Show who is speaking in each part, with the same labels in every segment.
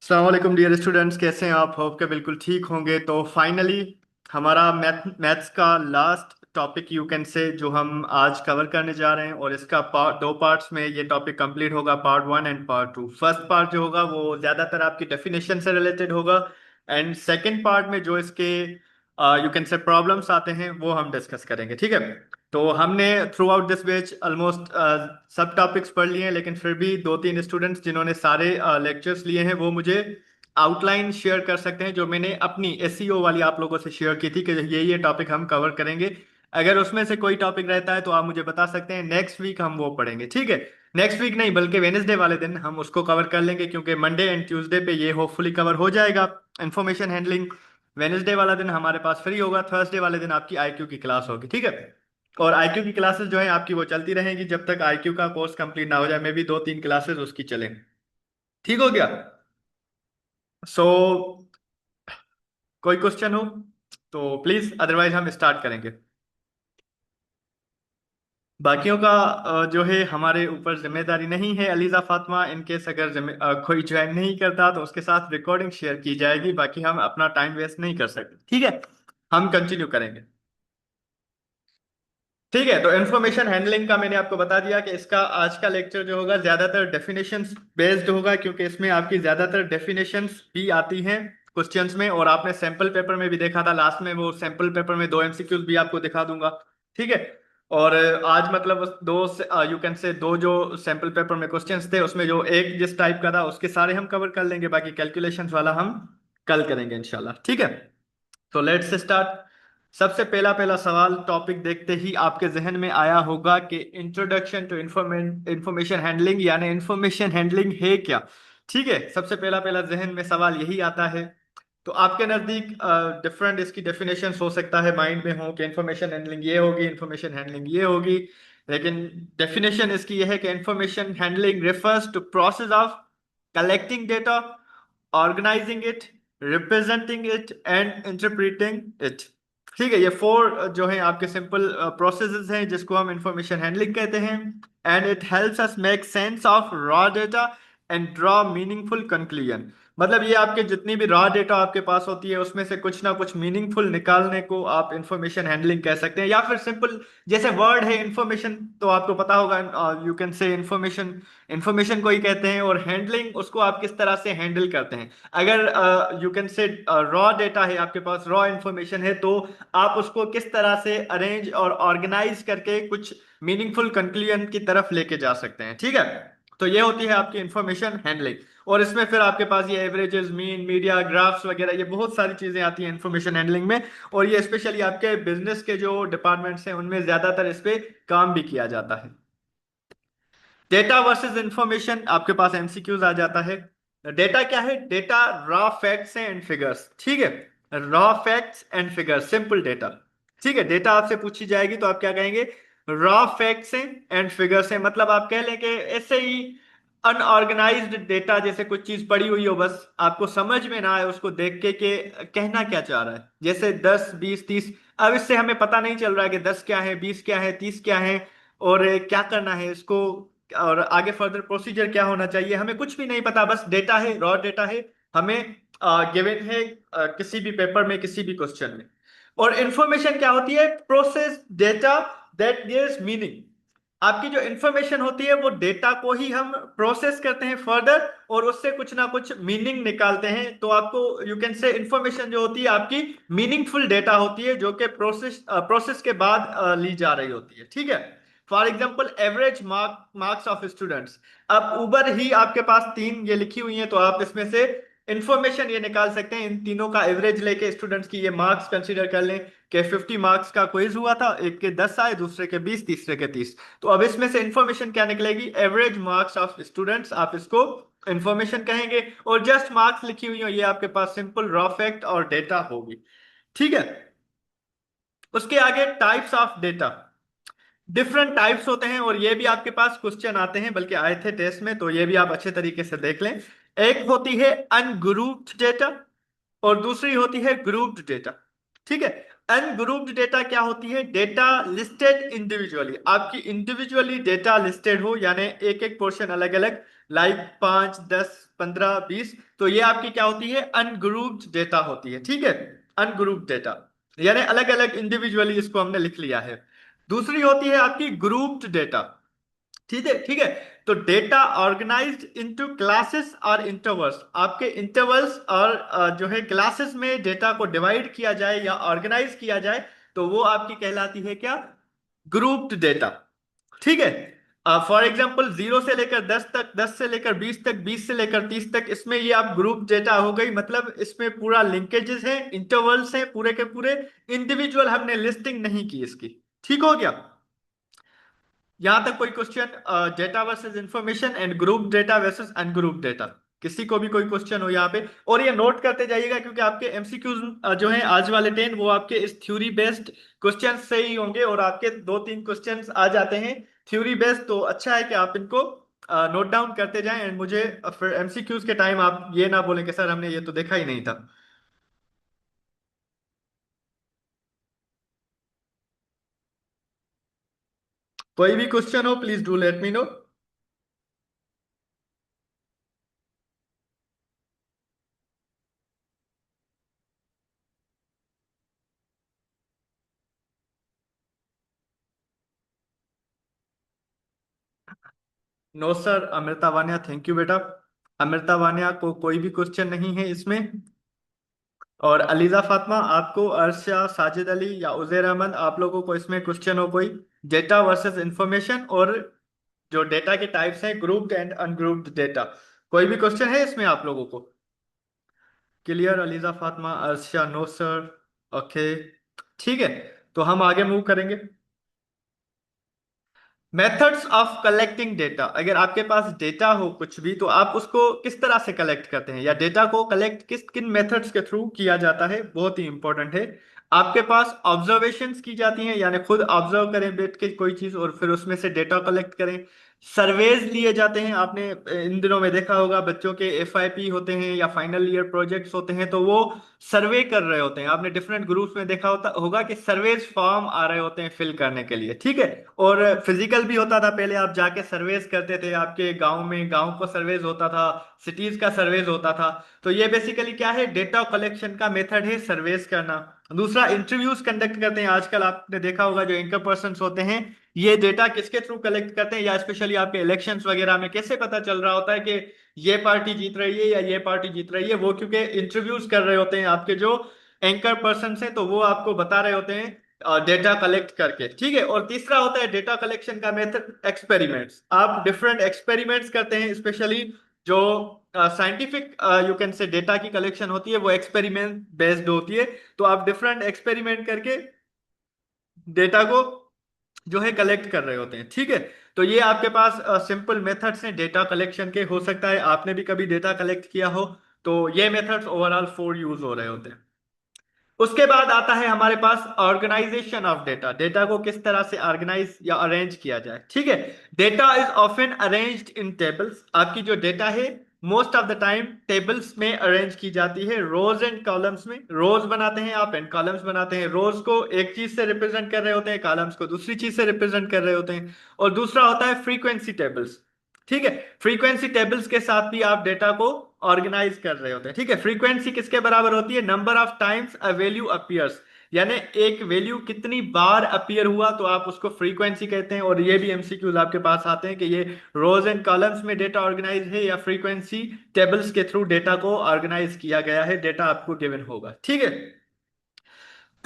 Speaker 1: अस्सलाम dear students, कैसे हैं आप? होप के बिल्कुल ठीक होंगे। तो फाइनली हमारा मैथ्स का लास्ट टॉपिक यू कैन से जो हम आज कवर करने जा रहे हैं, और इसका दो पार्ट्स में ये टॉपिक कंप्लीट होगा, part one and part two. First part जो होगा वो ज़्यादातर आपकी डेफिनेशन से रिलेटेड होगा, एंड सेकेंड पार्ट में जो इसके यू कैन से प्रॉब्लम्स आते हैं वो हम डिस्कस करेंगे, ठीक है। तो हमने through out this batch almost सब टॉपिक्स पढ़ लिए हैं, लेकिन फिर भी दो तीन स्टूडेंट्स जिन्होंने सारे लेक्चर्स लिए हैं वो मुझे आउटलाइन शेयर कर सकते हैं, जो मैंने अपनी एसईओ वाली आप लोगों से शेयर की थी कि ये टॉपिक हम कवर करेंगे। अगर उसमें से कोई टॉपिक रहता है तो आप मुझे बता सकते हैं, नेक्स्ट वीक हम वो पढ़ेंगे, ठीक है। नेक्स्ट वीक नहीं बल्कि वेनेसडे वाले दिन हम उसको कवर कर लेंगे, क्योंकि मंडे एंड ट्यूसडे पे ये होपफुली कवर हो जाएगा, इंफॉर्मेशन हैंडलिंग। वेनेसडे वाला दिन हमारे पास फ्री होगा, थर्सडे वाले दिन आपकी आईक्यू की क्लास होगी, ठीक है। और आईक्यू की क्लासेस जो है आपकी वो चलती रहेंगी जब तक आईक्यू का कोर्स कंप्लीट ना हो जाए, मे भी दो तीन क्लासेस उसकी चलें। ठीक हो गया? सो कोई क्वेश्चन हो तो प्लीज, अदरवाइज हम स्टार्ट करेंगे। बाकियों का जो है हमारे ऊपर जिम्मेदारी नहीं है। अलीजा फातिमा, इनकेस अगर कोई ज्वाइन नहीं करता तो उसके साथ रिकॉर्डिंग शेयर की जाएगी, बाकी हम अपना टाइम वेस्ट नहीं कर सकते, ठीक है। हम कंटिन्यू करेंगे। ठीक है, तो इन्फॉर्मेशन हैंडलिंग का मैंने आपको बता दिया कि इसका आज का लेक्चर जो होगा ज्यादातर डेफिनेशंस बेस्ड होगा, क्योंकि इसमें आपकी ज्यादातर डेफिनेशंस भी आती हैं क्वेश्चंस में, और आपने सैंपल पेपर में भी देखा था लास्ट में, वो सैंपल पेपर में दो एमसीक्यूज भी आपको दिखा दूंगा, ठीक है। और आज मतलब उस दो यू कैन से दो जो सैंपल पेपर में क्वेश्चंस थे उसमें जो एक जिस टाइप का था उसके सारे हम कवर कर लेंगे, बाकी कैलकुलेशंस वाला हम कल करेंगे इंशाल्लाह, ठीक है। तो लेट्स स्टार्ट। सबसे पहला पहला सवाल टॉपिक देखते ही आपके जहन में आया होगा कि इंट्रोडक्शन टू इंफॉर्मेशन हैंडलिंग, यानी इंफॉर्मेशन हैंडलिंग है क्या। ठीक है, सबसे पहला पहला जहन में सवाल यही आता है। तो आपके नजदीक डिफरेंट इसकी डेफिनेशन हो सकता है, माइंड में हो कि इंफॉर्मेशन हैंडलिंग ये होगी, इंफॉर्मेशन हैंडलिंग ये होगी। लेकिन डेफिनेशन इसकी यह है कि information handling refers to process of collecting data, organising it, representing it and interpreting it. ठीक है, ये फोर जो है आपके सिंपल प्रोसेसेस हैं जिसको हम इंफॉर्मेशन हैंडलिंग कहते हैं। And it helps us make sense of raw data and draw meaningful conclusion. मतलब ये आपके जितनी भी रॉ डेटा आपके पास होती है उसमें से कुछ ना कुछ मीनिंगफुल निकालने को आप इंफॉर्मेशन हैंडलिंग कह सकते हैं, या फिर सिंपल जैसे वर्ड है इंफॉर्मेशन, तो आपको पता होगा यू कैन से इंफॉर्मेशन, इंफॉर्मेशन को ही कहते हैं, और हैंडलिंग उसको आप किस तरह से हैंडल करते हैं। अगर यू कैन से रॉ डेटा है आपके पास, रॉ इंफॉर्मेशन है, तो आप उसको किस तरह से अरेंज और ऑर्गेनाइज करके कुछ मीनिंगफुल कंक्लूजन की तरफ लेके जा सकते हैं, ठीक है। तो ये होती है आपकी इंफॉर्मेशन हैंडलिंग। और इसमें फिर आपके पास ये एवरेजेस, मीन, मीडिया, ग्राफ्स वगैरह, ये बहुत सारी चीजें आती हैं इंफॉर्मेशन हैंडलिंग में। और ये स्पेशली आपके बिजनेस के जो डिपार्टमेंट्स हैं उनमें ज्यादातर इस पे काम भी किया जाता है। डेटा वर्सेस इंफॉर्मेशन, आपके पास एमसीक्यूज आ जाता है। डेटा क्या है? Data raw facts and figures, ठीक है। Raw facts and figures, simple data, ठीक है। डेटा आपसे पूछी जाएगी तो आप क्या कहेंगे? रॉ फैक्ट्स एंड फिगर्स है, मतलब आप कह लें कि ऐसे ही अनऑर्गेनाइज्ड डेटा, जैसे कुछ चीज पड़ी हुई हो, बस आपको समझ में ना आए उसको देख के कहना क्या चाह रहा है। जैसे 10, 20, 30, अब इससे हमें पता नहीं चल रहा है कि 10 क्या है, 20 क्या है, 30 क्या है, और क्या करना है इसको, और आगे फर्दर प्रोसीजर क्या होना चाहिए, हमें कुछ भी नहीं पता। बस डेटा है, रॉ डेटा है, हमें गिवन है किसी भी पेपर में, किसी भी क्वेश्चन में। और इंफॉर्मेशन क्या होती है? Process data that gives meaning. आपकी जो इंफॉर्मेशन होती है वो डेटा को ही हम प्रोसेस करते हैं फर्दर, और उससे कुछ ना कुछ मीनिंग निकालते हैं। तो आपको यू कैन से इंफॉर्मेशन जो होती है आपकी मीनिंगफुल डेटा होती है, जो कि प्रोसेस के बाद ली जा रही होती है, ठीक है। For example average marks of students. अब ऊपर ही आपके पास तीन ये लिखी हुई हैं, तो आप इसमें से इंफॉर्मेशन ये निकाल सकते हैं, इन तीनों का एवरेज लेके स्टूडेंट्स की ये मार्क्स कंसीडर कर लें कि 50 मार्क्स का क्विज हुआ था, एक के 10 आए, दूसरे के 20, तीसरे के 30। तो अब इसमें से इंफॉर्मेशन क्या निकलेगी? एवरेज मार्क्स ऑफ स्टूडेंट्स, आप इसको इंफॉर्मेशन कहेंगे। और जस्ट मार्क्स लिखी हुई हो, ये आपके पास सिंपल रॉ फैक्ट और डेटा होगी, ठीक है। उसके आगे types of data, different types होते हैं, और ये भी आपके पास क्वेश्चन आते हैं, बल्कि आए थे टेस्ट में, तो ये भी आप अच्छे तरीके से देख लें। एक होती है अनग्रुप्ड डेटा, और दूसरी होती है ग्रुप्ड डेटा, ठीक है। अनग्रुप्ड डेटा क्या होती है? डेटा लिस्टेड इंडिविजुअली, आपकी इंडिविजुअली डेटा लिस्टेड हो, यानी एक एक पोर्शन अलग अलग लाइक 5, 10, 15, 20, तो ये आपकी क्या होती है, अनग्रुप्ड डेटा होती है, ठीक है। अनग्रुप्ड डेटा यानी अलग अलग इंडिविजुअली इसको हमने लिख लिया है। दूसरी होती है आपकी ग्रुप्ड डेटा, ठीक है, ठीक है। तो डेटा ऑर्गेनाइज्ड इनटू क्लासेस और इंटरवल्स, आपके इंटरवल्स और जो है क्लासेस में डेटा को डिवाइड किया जाए या ऑर्गेनाइज किया जाए, तो वो आपकी कहलाती है क्या, ग्रुप्ड डेटा, ठीक है। फॉर एग्जाम्पल 0 से लेकर 10 तक, 10 से लेकर 20 तक, 20 से लेकर 30 तक, इसमें ये आप ग्रुप डेटा हो गई, मतलब इसमें पूरा लिंकेजेस है, इंटरवल्स है पूरे के पूरे, इंडिविजुअल हमने लिस्टिंग नहीं की इसकी, ठीक हो गया। यहां तक कोई question, data versus information and group data versus ungroup data, किसी को भी कोई क्वेश्चन हो यहाँ पे, और ये नोट करते जाइएगा क्योंकि आपके एमसीक्यूज जो है आज वाले 10 वो आपके इस थ्योरी बेस्ड क्वेश्चन से ही होंगे, और आपके 2-3 क्वेश्चन आ जाते हैं थ्योरी बेस्ड, तो अच्छा है कि आप इनको नोट डाउन करते जाएं, एंड मुझे फिर एमसीक्यूज के टाइम आप ये ना बोलें कि सर हमने ये तो देखा ही नहीं था। कोई भी क्वेश्चन हो please do let me know. No sir, Amrita Vania, thank you बेटा। अमृता वानिया को कोई भी क्वेश्चन नहीं है इसमें। और अलीजा फातिमा, आपको अर्शा, साजिद अली या उजैर अहमद, आप लोगों को इसमें क्वेश्चन हो कोई, डेटा वर्सेस इंफॉर्मेशन और जो डेटा के टाइप्स हैं, ग्रुप्ड एंड अनग्रुप्ड डेटा, कोई भी क्वेश्चन है इसमें आप लोगों को? Clear Aliza Fatima, Arsha, no sir, okay, ठीक है। तो हम आगे मूव करेंगे। मेथड्स ऑफ कलेक्टिंग डेटा, अगर आपके पास डेटा हो कुछ भी, तो आप उसको किस तरह से कलेक्ट करते हैं, या डेटा को कलेक्ट किस किन मेथड्स के थ्रू किया जाता है, बहुत ही इंपॉर्टेंट है। आपके पास ऑब्जर्वेशंस की जाती हैं, यानी खुद ऑब्जर्व करें बैठ के कोई चीज और फिर उसमें से डेटा कलेक्ट करें। सर्वेज लिए जाते हैं, आपने इन दिनों में देखा होगा बच्चों के एफआईपी होते हैं या फाइनल ईयर प्रोजेक्ट्स होते हैं, तो वो सर्वे कर रहे होते हैं, आपने डिफरेंट ग्रुप्स में देखा होता होगा कि सर्वेज फॉर्म आ रहे होते हैं फिल करने के लिए, ठीक है। और फिजिकल भी होता था पहले, आप जाके सर्वेज करते थे, आपके गांव में गांव को सर्वेज होता था, सिटीज का सर्वेज होता था। तो ये बेसिकली क्या है, डेटा कलेक्शन का मेथड है सर्वेज करना। दूसरा, इंटरव्यूज कंडक्ट करते हैं, आजकल आपने देखा होगा जो एंकर पर्सन होते हैं, ये डेटा किसके थ्रू कलेक्ट करते हैं, या स्पेशली आपके इलेक्शंस वगैरह में कैसे पता चल रहा होता है कि ये पार्टी जीत रही है या ये पार्टी जीत रही है, वो क्योंकि इंटरव्यूज कर रहे होते हैं आपके जो एंकर पर्सन हैं, तो वो आपको बता रहे होते हैं डेटा कलेक्ट करके, ठीक है। और तीसरा होता है डेटा कलेक्शन का मेथड एक्सपेरिमेंट्स, आप डिफरेंट एक्सपेरिमेंट्स करते हैं, स्पेशली जो साइंटिफिक यू कैन से डेटा की कलेक्शन होती है वो एक्सपेरिमेंट बेस्ड होती है, तो आप डिफरेंट एक्सपेरिमेंट करके डेटा को जो है कलेक्ट कर रहे होते हैं, ठीक है। तो ये आपके पास सिंपल मेथड्स हैं डेटा कलेक्शन के, हो सकता है आपने भी कभी डेटा कलेक्ट किया हो, तो ये मेथड्स ओवरऑल 4 यूज हो रहे होते हैं। उसके बाद आता है हमारे पास ऑर्गेनाइजेशन ऑफ डेटा, डेटा को किस तरह से ऑर्गेनाइज या अरेंज किया जाए, ठीक है। Data is often arranged in tables, आपकी जो डेटा है most of the time tables में अरेंज की जाती है, रोज एंड कॉलम्स में, रोज बनाते हैं आप एंड कॉलम्स बनाते हैं, रोज को एक चीज से रिप्रेजेंट कर रहे होते हैं, कॉलम्स को दूसरी चीज से रिप्रेजेंट कर रहे होते हैं। और दूसरा होता है फ्रीक्वेंसी टेबल्स, ठीक है। फ्रीक्वेंसी टेबल्स के साथ भी आप डेटा को ऑर्गेनाइज कर रहे होते हैं, ठीक है। फ्रीक्वेंसी किसके बराबर होती है, number of times a value appears, यानी एक वैल्यू कितनी बार अपीयर हुआ तो आप उसको फ्रीक्वेंसी कहते हैं। और ये भी एमसीक्यूज आपके पास आते हैं कि ये रोज एंड कॉलम्स में डेटा ऑर्गेनाइज है या फ्रीक्वेंसी टेबल्स के थ्रू डेटा को ऑर्गेनाइज किया गया है, डेटा आपको गिवन होगा, ठीक है।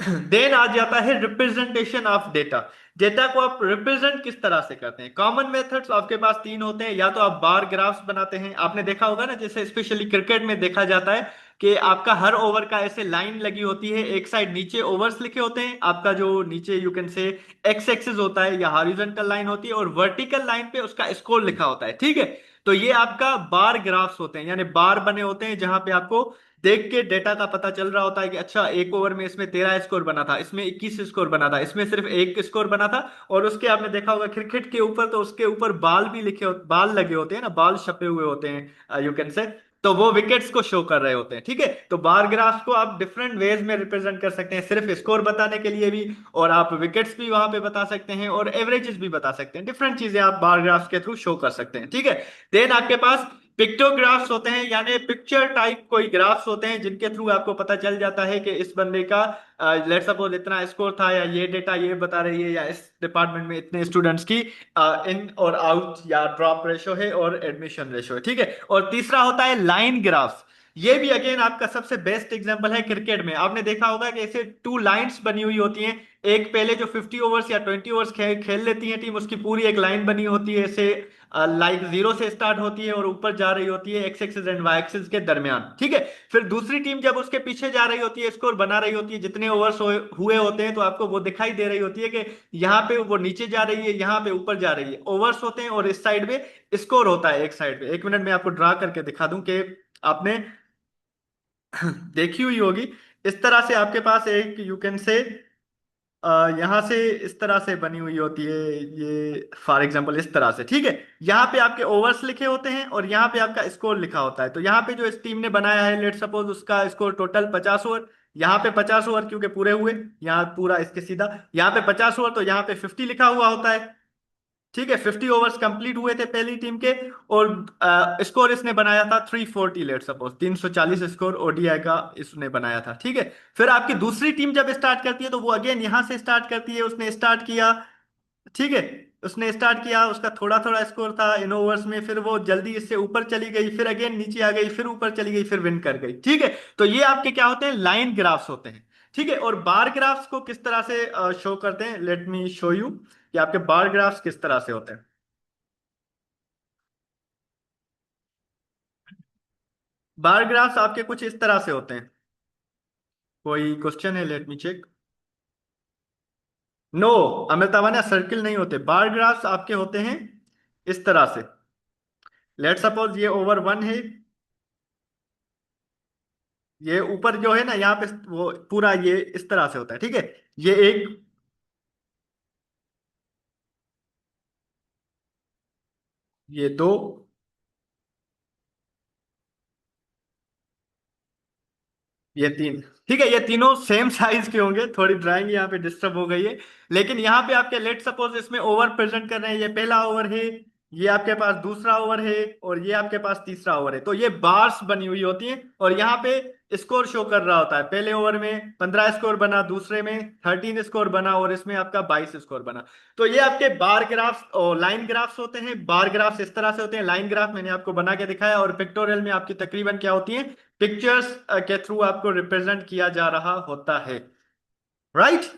Speaker 1: देन आ जाता है रिप्रेजेंटेशन ऑफ डेटा, डेटा को आप रिप्रेजेंट किस तरह से करते हैं। कॉमन मेथड्स आपके पास 3 होते हैं, या तो आप बार ग्राफ्स बनाते हैं, आपने देखा होगा ना, जैसे स्पेशली क्रिकेट में देखा जाता है कि आपका हर ओवर का ऐसे लाइन लगी होती है, एक साइड नीचे ओवर्स लिखे होते हैं, आपका जो नीचे यू कैन से एक्स एक्सिस होता है या हॉरिजॉन्टल लाइन होती है, और वर्टिकल लाइन पे उसका स्कोर लिखा होता है, ठीक है। तो ये आपका बार ग्राफ्स होते हैं, यानी बार बने होते हैं जहां पे आपको देख के डेटा का पता चल रहा होता है कि अच्छा एक ओवर में इसमें 13 स्कोर बना था, इसमें 21 स्कोर बना था, इसमें सिर्फ एक स्कोर बना था। और उसके आपने देखा होगा क्रिकेट के ऊपर, तो उसके ऊपर बाल भी लिखे बाल लगे होते हैं ना, बाल छपे हुए होते हैं यू कैन से, तो वो विकेट्स को शो कर रहे होते हैं। ठीक है, तो बार ग्राफ्स को आप डिफरेंट वेज में रिप्रेजेंट कर सकते हैं, सिर्फ स्कोर बताने के लिए भी, और आप विकेट्स भी वहां पे बता सकते हैं और एवरेजेस भी बता सकते हैं। डिफरेंट चीजें आप बार ग्राफ्स के थ्रू शो कर सकते हैं। ठीक है, देन आपके पास पिक्टोग्राफ्स होते हैं, यानी पिक्चर टाइप कोई ग्राफ्स होते हैं जिनके थ्रू आपको पता चल जाता है कि इस बंदे का लेट सपोज इतना स्कोर था, या ये डेटा ये बता रही है, या इस डिपार्टमेंट में इतने स्टूडेंट्स की इन और आउट या ड्रॉप रेशो है और एडमिशन रेशो है। ठीक है, और तीसरा होता है लाइन ग्राफ्स। ये भी अगेन आपका सबसे बेस्ट एग्जांपल है क्रिकेट में। आपने देखा होगा कि ऐसे टू लाइंस बनी हुई होती हैं, एक पहले जो 50 ओवर्स या 20 ओवर्स खेल लेती है टीम, उसकी पूरी एक लाइन बनी होती है ऐसे, लाइक जीरो से स्टार्ट होती है और ऊपर जा रही होती है X axis and Y axis के दरमियान। ठीक है, फिर दूसरी टीम जब उसके पीछे जा रही होती है, स्कोर बना रही होती है, जितने ओवर्स हुए होते हैं, तो आपको वो दिखाई दे रही होती है कि यहाँ पे वो नीचे जा रही है, यहाँ पे ऊपर जा रही है। ओवर्स होते हैं और इस साइड में स्कोर होता है, एक साइड पे। एक मिनट में आपको ड्रा करके दिखा दूं कि आपने देखी हुई होगी। इस तरह से आपके पास एक यू कैन से यहां से इस तरह से बनी हुई होती है ये, फॉर एग्जांपल इस तरह से। ठीक है, यहाँ पे आपके ओवर्स लिखे होते हैं और यहाँ पे आपका स्कोर लिखा होता है। तो यहाँ पे जो इस टीम ने बनाया है, लेट सपोज उसका स्कोर टोटल 50 ओवर, यहाँ पे 50 ओवर क्योंकि पूरे हुए, यहाँ पूरा इसके सीधा, यहाँ पे 50 ओवर तो यहाँ पे 50 लिखा हुआ होता है। ठीक है, 50 ओवर्स कंप्लीट हुए थे पहली टीम के, और स्कोर इसने बनाया था 340, लेट सपोज 340 स्कोर ओडीआई का इसने बनाया था। ठीक है, फिर आपकी दूसरी टीम जब स्टार्ट करती है तो वो अगेन यहां से स्टार्ट करती है, उसने स्टार्ट किया। ठीक है, उसने स्टार्ट किया, उसका थोड़ा थोड़ा स्कोर था इन ओवर्स में, फिर वो जल्दी इससे ऊपर चली गई, फिर अगेन नीचे आ गई, फिर ऊपर चली गई, फिर विन कर गई। ठीक है, तो ये आपके क्या होते हैं, लाइन ग्राफ्स होते हैं। ठीक है, और बार ग्राफ्स को किस तरह से शो करते हैं, लेट मी शो यू कि आपके बार ग्राफ्स किस तरह से होते हैं। बार ग्राफ्स आपके कुछ इस तरह से होते हैं। कोई क्वेश्चन है, लेट मी चेक। नो, अमृतावाना सर्किल नहीं होते, बार ग्राफ्स आपके होते हैं इस तरह से। लेट सपोज ये ओवर वन है, ये ऊपर जो है ना यहाँ पे वो पूरा ये इस तरह से होता है। ठीक है, ये एक, ये दो, ये तीन। ठीक है, ये तीनों सेम साइज के होंगे, थोड़ी ड्राइंग यहाँ पे डिस्टर्ब हो गई है, लेकिन यहाँ पे आपके लेट सपोज इसमें ओवर प्रेजेंट कर रहे हैं, ये पहला ओवर है, ये आपके पास दूसरा ओवर है, और ये आपके पास तीसरा ओवर है। तो ये बार्स बनी हुई होती हैं, और यहाँ पे स्कोर शो कर रहा होता है, पहले ओवर में 15 स्कोर बना, दूसरे में 13 स्कोर बना, और इसमें आपका 22 स्कोर बना। तो ये आपके बार ग्राफ्स और लाइन ग्राफ्स होते हैं। बार ग्राफ्स इस तरह से होते हैं, लाइन ग्राफ मैंने आपको बना के दिखाया, और पिक्टोरियल में आपकी तकरीबन क्या होती है, पिक्चर्स के थ्रू आपको रिप्रेजेंट किया जा रहा होता है। Right,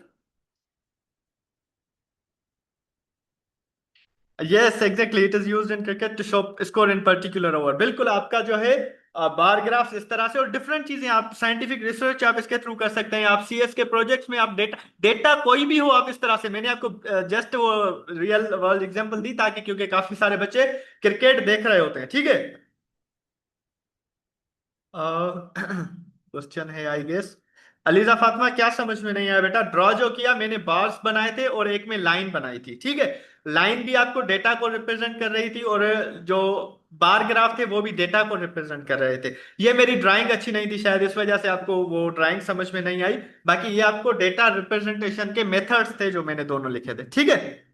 Speaker 1: yes exactly, it is used in cricket to show score in particular over. बिल्कुल, आपका जो है बार ग्राफ्स इस तरह से, और डिफरेंट चीजें आप साइंटिफिक रिसर्च आप इसके थ्रू कर सकते हैं। आप सीएस के प्रोजेक्ट्स में आप डेटा डेटा कोई भी हो आप इस तरह से, मैंने आपको जस्ट वो रियल वर्ल्ड एग्जांपल दी ताकि, क्योंकि काफी सारे बच्चे क्रिकेट देख रहे होते हैं। ठीक है, क्वेश्चन है आई गेस। अलीजा फातिमा, क्या समझ में नहीं आया बेटा? ड्रॉ जो किया मैंने, बार्स बनाए थे और एक में लाइन बनाई थी। ठीक है, लाइन भी आपको डेटा को रिप्रेजेंट कर रही थी, और जो बार ग्राफ थे वो भी डेटा को रिप्रेजेंट कर रहे थे। ये मेरी ड्राइंग अच्छी नहीं थी शायद, इस वजह से आपको वो ड्राइंग समझ में नहीं आई। बाकी ये आपको डेटा रिप्रेजेंटेशन के मेथड्स थे जो मैंने दोनों लिखे थे। ठीक है,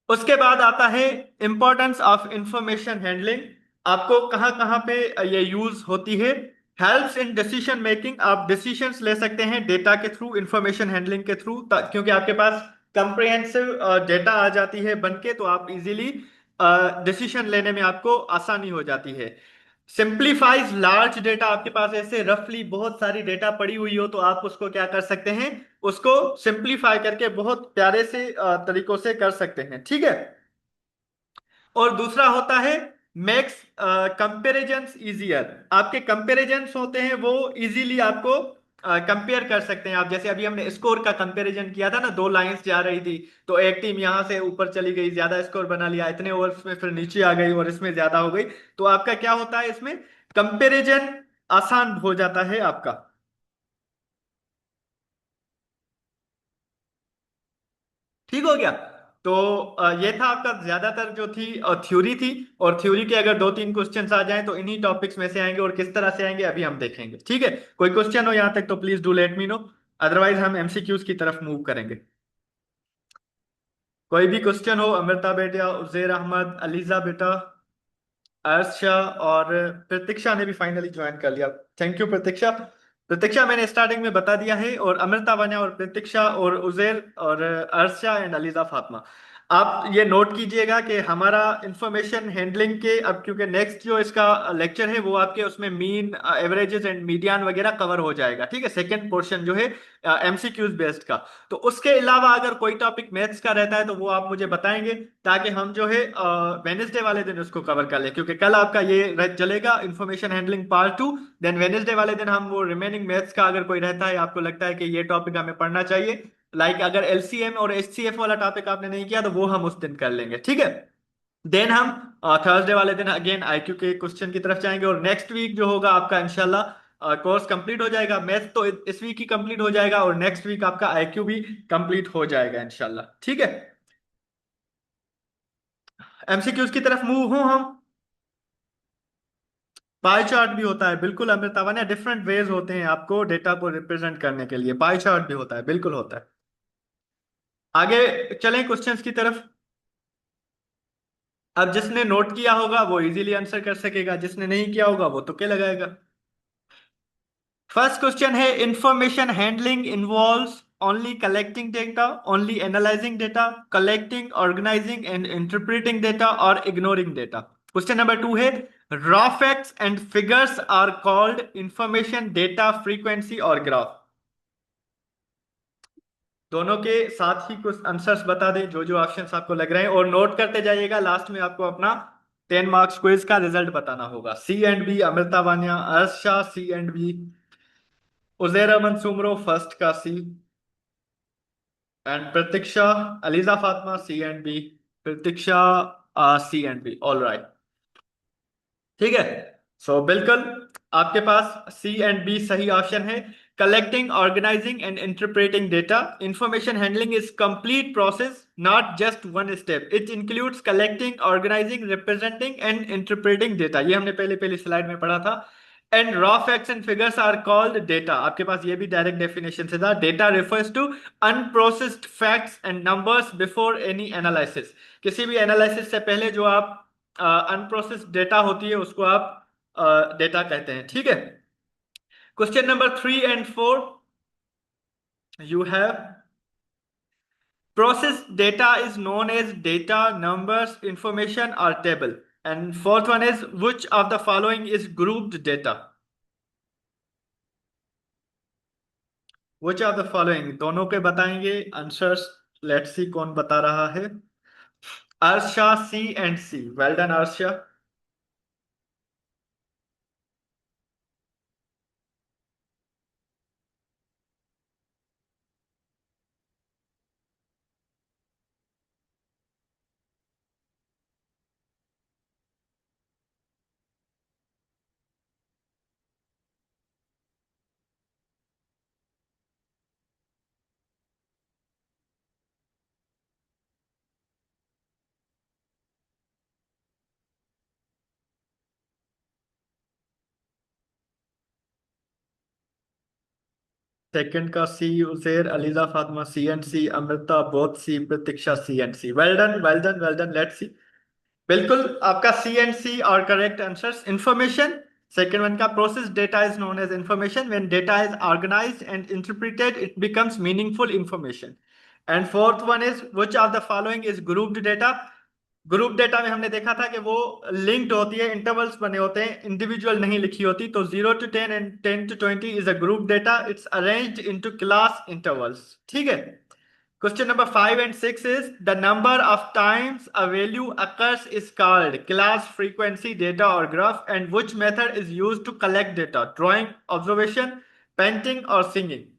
Speaker 1: उसके बाद आता है इंपॉर्टेंस ऑफ इंफॉर्मेशन हैंडलिंग। आपको कहाँ कहाँ पे ये यूज होती है। हेल्प्स इन डिसीजन मेकिंग, आप डिसीजंस ले सकते हैं डेटा के थ्रू, इंफॉर्मेशन हैंडलिंग के थ्रू, क्योंकि आपके पास कंप्रिहेंसिव डेटा आ जाती है बन के, तो आप इजीली डिसीजन लेने में आपको आसानी हो जाती है। सिंप्लीफाइज लार्ज डेटा, आपके पास ऐसे रफली बहुत सारी डेटा पड़ी हुई हो तो आप उसको क्या कर सकते हैं, उसको सिंप्लीफाई करके बहुत प्यारे से तरीकों से कर सकते हैं। ठीक है, और दूसरा होता है मेक्स कंपेरिजन्स इजियर। आपके कंपेरिजन्स होते हैं वो इजीली आपको कंपेयर कर सकते हैं आप। जैसे अभी हमने स्कोर का कंपैरिजन किया था ना, दो लाइंस जा रही थी, तो एक टीम यहां से ऊपर चली गई, ज्यादा स्कोर बना लिया, इतने ओवर्स में फिर नीचे आ गई और इसमें ज्यादा हो गई। तो आपका क्या होता है, इसमें कंपैरिजन आसान हो जाता है आपका। ठीक हो गया। तो ये था आपका ज्यादातर जो थी थ्योरी थी। और थ्योरी के अगर 2-3 क्वेश्चंस आ जाएं तो इन्हीं टॉपिक्स में से आएंगे, और किस तरह से आएंगे अभी हम देखेंगे। ठीक है, कोई क्वेश्चन हो यहाँ तक तो please do let me no, otherwise हम एमसीक्यूज की तरफ मूव करेंगे। कोई भी क्वेश्चन हो, अमृता बेटा, उजैर अहमद, अलीजा बेटा, अर्षा और प्रतीक्षा ने भी फाइनली ज्वाइन कर लिया। थैंक यू प्रतीक्षा। प्रतीक्षा मैंने स्टार्टिंग में बता दिया है, और अमृता वन्या और प्रतीक्षा और उजैर और अर्षा एंड अलीजा फातिमा, आप ये नोट कीजिएगा कि हमारा इंफॉर्मेशन हैंडलिंग के अब, क्योंकि नेक्स्ट जो इसका लेक्चर है वो आपके उसमें मीन, एवरेजेस एंड मीडियन वगैरह कवर हो जाएगा। ठीक है, सेकंड पोर्शन जो है एमसीक्यूज बेस्ड का। तो उसके अलावा अगर कोई टॉपिक मैथ्स का रहता है तो वो आप मुझे बताएंगे, ताकि हम जो है वेनेसडे वाले दिन उसको कवर कर लें, क्योंकि कल आपका ये चलेगा information handling part 2। Then Wednesday वाले दिन हम वो रिमेनिंग मैथ्स का अगर कोई रहता है, आपको लगता है कि ये टॉपिक हमें पढ़ना चाहिए, लाइक अगर एलसीएम और एचसीएफ वाला टॉपिक आपने नहीं किया तो वो हम उस दिन कर लेंगे। ठीक है, देन हम थर्सडे वाले दिन अगेन आईक्यू के क्वेश्चन की तरफ जाएंगे, और नेक्स्ट वीक जो होगा आपका इंशाल्लाह कोर्स कंप्लीट हो जाएगा। मैथ तो इस वीक ही कंप्लीट हो जाएगा, और नेक्स्ट वीक आपका आईक्यू भी कंप्लीट हो जाएगा इंशाल्लाह। ठीक है, एमसीक्यूज की तरफ मूव हूं हम। पाई चार्ट भी होता है, बिल्कुल अमृता वन्या, डिफरेंट वेज होते हैं आपको डेटा को रिप्रेजेंट करने के लिए। पाई चार्ट भी होता है, बिल्कुल होता है। आगे चलें क्वेश्चंस की तरफ। अब जिसने नोट किया होगा वो इजीली आंसर कर सकेगा, जिसने नहीं किया होगा वो तुक्के लगाएगा। फर्स्ट क्वेश्चन है, information handling involves only collecting data, only analysing data, collecting, organising and interpreting data, और इग्नोरिंग डेटा। क्वेश्चन नंबर 2 है, raw facts and figures are called information, data, frequency और ग्राफ। दोनों के साथ ही कुछ आंसर्स बता दें जो जो ऑप्शंस आपको लग रहे हैं, और नोट करते जाइएगा, लास्ट में आपको अपना 10 मार्क्स क्विज का रिजल्ट बताना होगा। C and B Amrita Vania, Arsha C and B, Uzair Ahmed Soomro first का C, and Pratiksha, Aliza Fatima C and B, Pratiksha C and B, all right. ठीक है, बिल्कुल आपके पास सी एंड बी सही ऑप्शन है। Collecting, organising and interpreting data, information handling is complete process, not just one step. It includes collecting, organising, representing and interpreting data, ये हमने पहले पहले स्लाइड में पढ़ा था। And raw facts and figures are called data, आपके पास ये भी डायरेक्ट डेफिनेशन से था। Data refers to unprocessed facts and numbers before any analysis, किसी भी एनालिसिस से पहले जो आप अनप्रोसेस्ड डेटा होती है उसको आप डेटा कहते हैं। ठीक है, question number 3 and 4, you have, processed data is known as data, numbers, information or table, and fourth one is, which of the following is grouped data? which of the following, दोनों के बताएंगे answers. Let's see कौन बता रहा है। Arsha C and C, well done Arsha. Second का C, Uzair, Aliza Fatima C and C, Amrita both C, Pratiksha C and C, well done well done well done, let's see. बिल्कुल आपका सी एंड सी और correct answers. Information, second one का, process data is known as information, when data is organised and interpreted it becomes meaningful information. And fourth one is, which of the following is grouped data. Group data में हमने देखा था कि वो linked होती है, intervals बने होते हैं, इंडिविजुअल नहीं लिखी होती। तो 0 to 10 and 10 to 20 is a group data, it's arranged into class intervals. ठीक है, question number 5 and 6 is, the number of times a value occurs is called class, frequency, data or graph, and which method is used to collect data? Drawing, observation, painting or singing?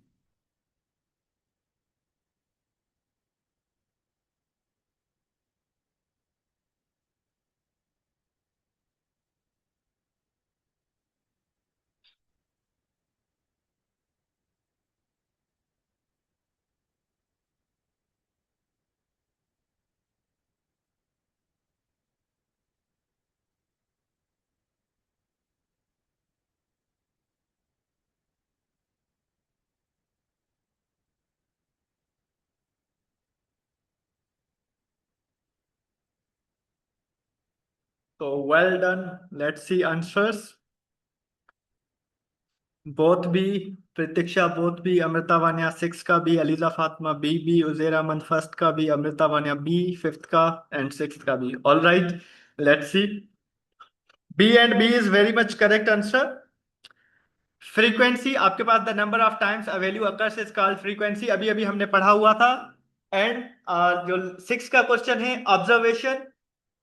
Speaker 1: तो well done. Let's see answers. Both B. Pratiksha both B. Amrita Vania six का B. Aliza Fatima B Uzair Ahmed first का B. Amrita Vania B fifth का and sixth का B. All right, let's see. B and B is very much correct answer. Frequency आपके पास the number of times a value occurs is called frequency, अभी अभी हमने पढ़ा हुआ था। एंड जो सिक्स का क्वेश्चन है observation.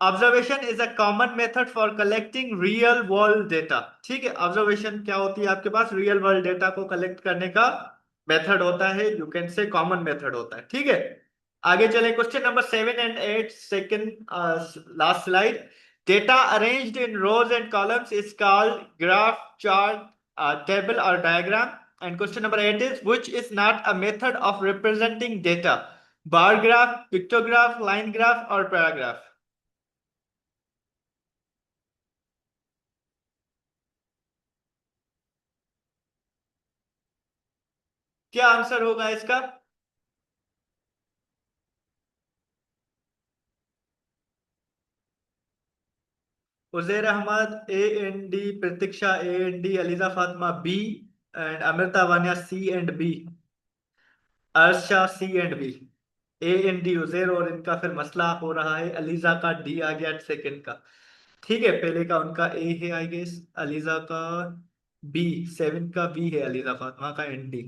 Speaker 1: Observation is a common method for collecting real world data. ठीक है, ऑब्जर्वेशन क्या होती है आपके पास? रियल वर्ल्ड डेटा को कलेक्ट करने का मेथड होता है, you can say common method होता है। ठीक है, आगे चले। Question number 7 and 8, second last slide. Data arranged in rows and columns is called graph, chart, table or diagram. And question number 8 is which is not a method of representing data? Bar graph, pictograph, line graph or paragraph? क्या answer होगा इसका? Uzair Ahmed A and D, Pratiksha A and D, Aliza Fatima B and Amrita Vania C and B, Arsha C and B। A and D Uzair, और इनका फिर मसला हो रहा है, अलीजा का डी आ गया सेकंड का। ठीक है, पहले का उनका ए है आई गेस, अलीजा का बी, सेवन का बी है, अलीजा फातिमा का एन डी।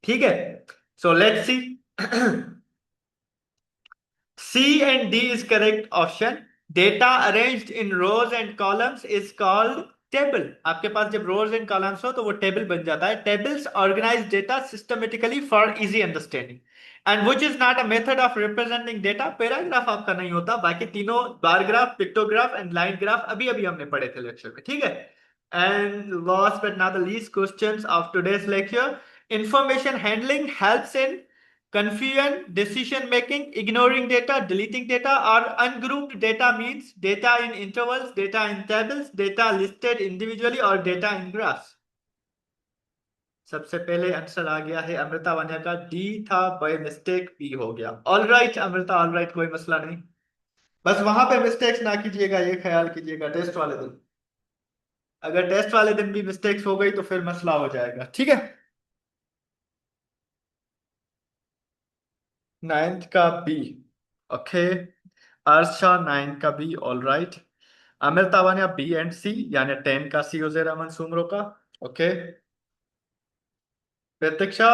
Speaker 1: ठीक है, so let's see. C and D is correct option. Data arranged in rows and columns is called table. आपके पास जब rows and columns हो तो वो table बन जाता है। Tables organize data systematically for easy understanding. And which is not a method of representing data. Paragraph आपका नहीं होता, बाकी तीनों bar graph, pictograph and line graph अभी अभी हमने पढ़े थे लेक्चर में। ठीक है, and last but not the least questions of today's lecture. Information handling helps in confusion, decision making, ignoring data, deleting data, or ungrouped data means data in intervals, data in tables, data listed individually, or data in graphs. सबसे पहले answer आ गया है अमृता वानिया का, D था, by mistake B हो गया। All right Amrita, all right, कोई मसला नहीं। बस वहां पे मिस्टेक्स ना कीजिएगा, ये ख्याल कीजिएगा टेस्ट वाले दिन। अगर टेस्ट वाले दिन भी मिस्टेक्स हो गई तो फिर मसला हो जाएगा। ठीक है, नाइन्थ का बी। ओके, अर्शा नाइन का बी। ऑल राइट, आमिर तावानिया बी एंड सी, यानी 10 का सी उजैर अहमद सुमरो का। Okay, Pratiksha,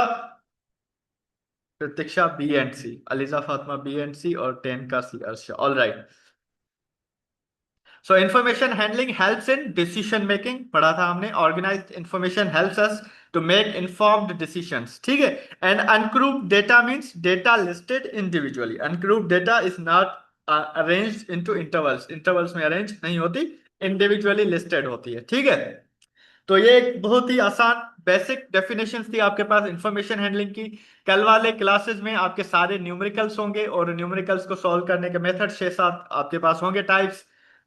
Speaker 1: Pratiksha B and C, Aliza Fatima B and C, और 10 का C Arsha. All right, so information handling helps in decision making पढ़ा था हमने। Organised information helps us to make informed decisions. ठीक है, and ungrouped data means data listed individually. Ungrouped data is not arranged into intervals, intervals में arrange नहीं होती, individually listed होती है। ठीक है, तो ये एक बहुत ही आसान बेसिक डेफिनेशंस थी आपके पास इंफॉर्मेशन हैंडलिंग की। कल वाले क्लासेस में आपके सारे न्यूमेरिकल्स होंगे, और न्यूमेरिकल्स को सॉल्व करने के मेथड 6-7 आपके पास होंगे टाइप्स।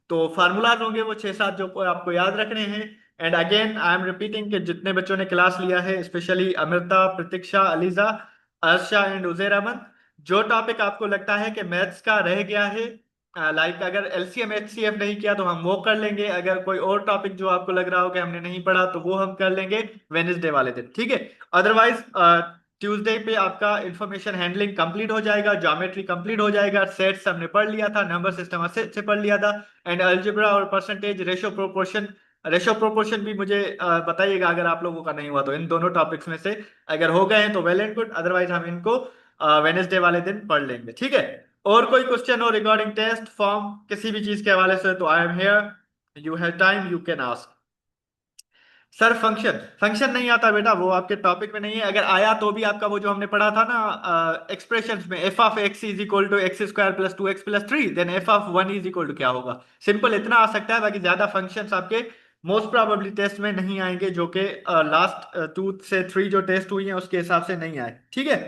Speaker 1: तो फार्मूलाज होंगे वो 6-7 जो को आपको याद रखने हैं। And again I am repeating कि जितने बच्चों ने क्लास लिया है, स्पेशली अमृता, प्रतीक्षा, अलीजा, अर्शा एंड उजैर अहमद, जो टॉपिक आपको लगता है कि मैथ्स का रह गया है, लाइक अगर एलसीएम एचसीएफ नहीं किया तो हम वो कर लेंगे। अगर कोई और टॉपिक जो आपको लग रहा हो कि हमने नहीं पढ़ा तो वो हम कर लेंगे वेनेसडे वाले दिन। ठीक है, अदरवाइज ट्यूसडे पे आपका इंफॉर्मेशन हैंडलिंग कंप्लीट हो जाएगा, ज्योमेट्री कंप्लीट हो जाएगा, सेट्स हमने पढ़ लिया था, नंबर सिस्टम अच्छे से पढ़ लिया था, एंड अलजेब्रा और percentage, ratio proportion. Ratio proportion भी मुझे बताइएगा अगर आप लोगों का नहीं हुआ तो। इन दोनों टॉपिक्स में से अगर हो गए हैं तो वेल एंड गुड, अदरवाइज हम इनको वेनेसडे वाले दिन पढ़ लेंगे। ठीक है, और कोई क्वेश्चन हो रिगार्डिंग टेस्ट फॉर्म किसी भी चीज के हवाले से तो I am here, you have time, you can ask. Sir function, function नहीं आता बेटा, वो आपके टॉपिक में नहीं है। अगर आया तो भी आपका वो जो हमने पढ़ा था ना एक्सप्रेशंस में, f of x is equal to x square plus 2x+3, then f of one is equal to क्या होगा। सिंपल इतना आ सकता है, बाकी ज्यादा फंक्शंस आपके मोस्ट प्रोबेबली टेस्ट में नहीं आएंगे, जो कि लास्ट 2 से 3 जो टेस्ट हुई हैं उसके हिसाब से नहीं आए। ठीक है,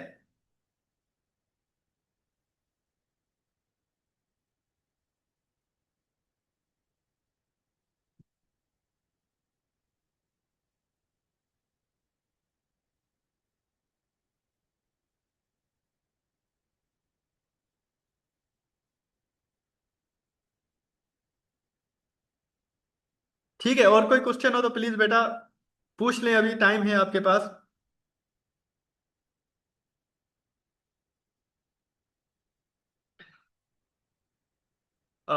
Speaker 1: ठीक है, और कोई क्वेश्चन हो तो प्लीज बेटा पूछ लें, अभी टाइम है आपके पास। अ,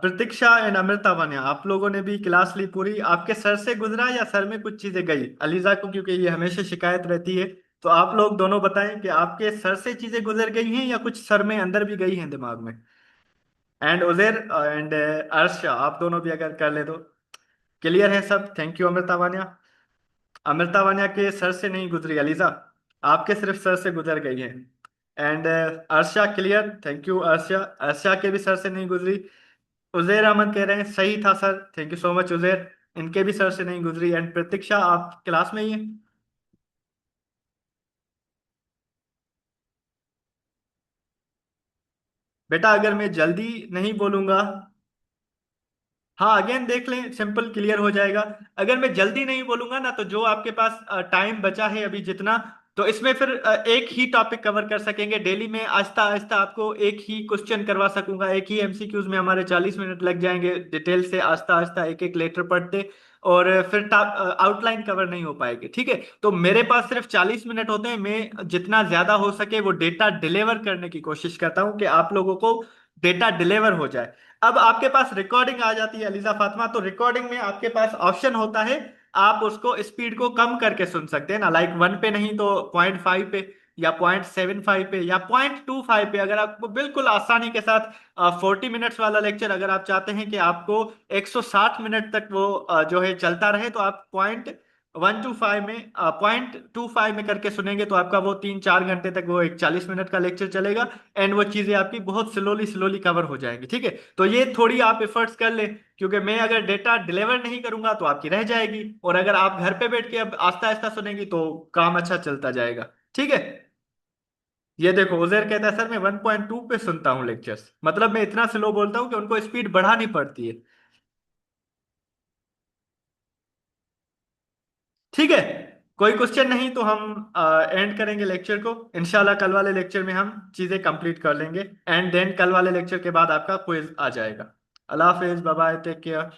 Speaker 1: प्रतीक्षा एंड अमृता वन्या, आप लोगों ने भी क्लास ली पूरी, आपके सर से गुजरा या सर में कुछ चीजें गई अलीजा को, क्योंकि ये हमेशा शिकायत रहती है। तो आप लोग दोनों बताएं कि आपके सर से चीजें गुजर गई हैं या कुछ सर में अंदर भी गई हैं दिमाग में। एंड उजैर एंड अर्शा, आप दोनों भी अगर कर ले तो क्लियर है सब। Thank you Amrita Vania. अमृता वानिया के सर से नहीं गुजरी अलीजा, आपके सिर्फ सर से गुजर गई है। एंड अर्शा क्लियर, थैंक यू अर्शा, अर्शा के भी सर से नहीं गुजरी। उजैर अहमद कह रहे हैं सही था sir, thank you so much Uzair, इनके भी सर से नहीं गुजरी। एंड प्रतीक्षा आप क्लास में ही हैं। बेटा अगर मैं जल्दी नहीं बोलूंगा, हाँ अगेन देख लें, सिंपल क्लियर हो जाएगा। अगर मैं जल्दी नहीं बोलूंगा ना, तो जो आपके पास टाइम बचा है अभी जितना, तो इसमें फिर एक ही टॉपिक कवर कर सकेंगे डेली में, आहिस्ता आहिस्ता आपको एक ही क्वेश्चन करवा सकूंगा, एक ही एमसीक्यूज में हमारे 40 मिनट लग जाएंगे डिटेल से आहिस्ता आहिस्ता एक एक लेटर पढ़ते। और फिर आउटलाइन कवर नहीं हो पाएगी, ठीक है। तो मेरे पास सिर्फ 40 मिनट होते हैं, मैं जितना ज्यादा हो सके वो डेटा डिलीवर करने की कोशिश करता हूँ कि आप लोगों को डेटा डिलीवर हो जाए। अब आपके पास रिकॉर्डिंग आ जाती है अलीजा फातिमा, तो रिकॉर्डिंग में आपके पास ऑप्शन होता है, आप उसको स्पीड को कम करके सुन सकते हैं ना, लाइक 1 पे नहीं तो 0.5 पे, या 0.75 पे, या 0.25 पे। अगर आपको बिल्कुल आसानी के साथ 40 मिनट्स वाला लेक्चर अगर आप चाहते हैं कि आपको 160 मिनट तक वो जो है चलता रहे, तो आप 0.125 में 0.25 में करके सुनेंगे, तो आपका वो 3-4 घंटे तक वो एक 40 मिनट का लेक्चर चलेगा। एंड वो चीजें आपकी बहुत स्लोली स्लोली कवर हो जाएंगी, ठीक है। तो ये थोड़ी आप एफर्ट्स कर ले, क्योंकि मैं अगर डेटा डिलीवर नहीं करूंगा तो आपकी रह जाएगी, और अगर आप घर पे बैठ के अब आस्ता आस्ता सुनेंगी तो काम अच्छा चलता जाएगा, ठीक है। ये देखो उजैर कहता है सर मैं 1.2 पे सुनता हूँ लेक्चर्स, मतलब मैं इतना स्लो बोलता हूँ कि उनको स्पीड बढ़ानी पड़ती है। ठीक है, कोई क्वेश्चन नहीं तो हम एंड करेंगे लेक्चर को, इंशाल्लाह कल वाले लेक्चर में हम चीजें कंप्लीट कर लेंगे। एंड देन कल वाले लेक्चर के बाद आपका क्विज आ जाएगा। अल्लाह हाफिज, बाय बाय, टेक केयर।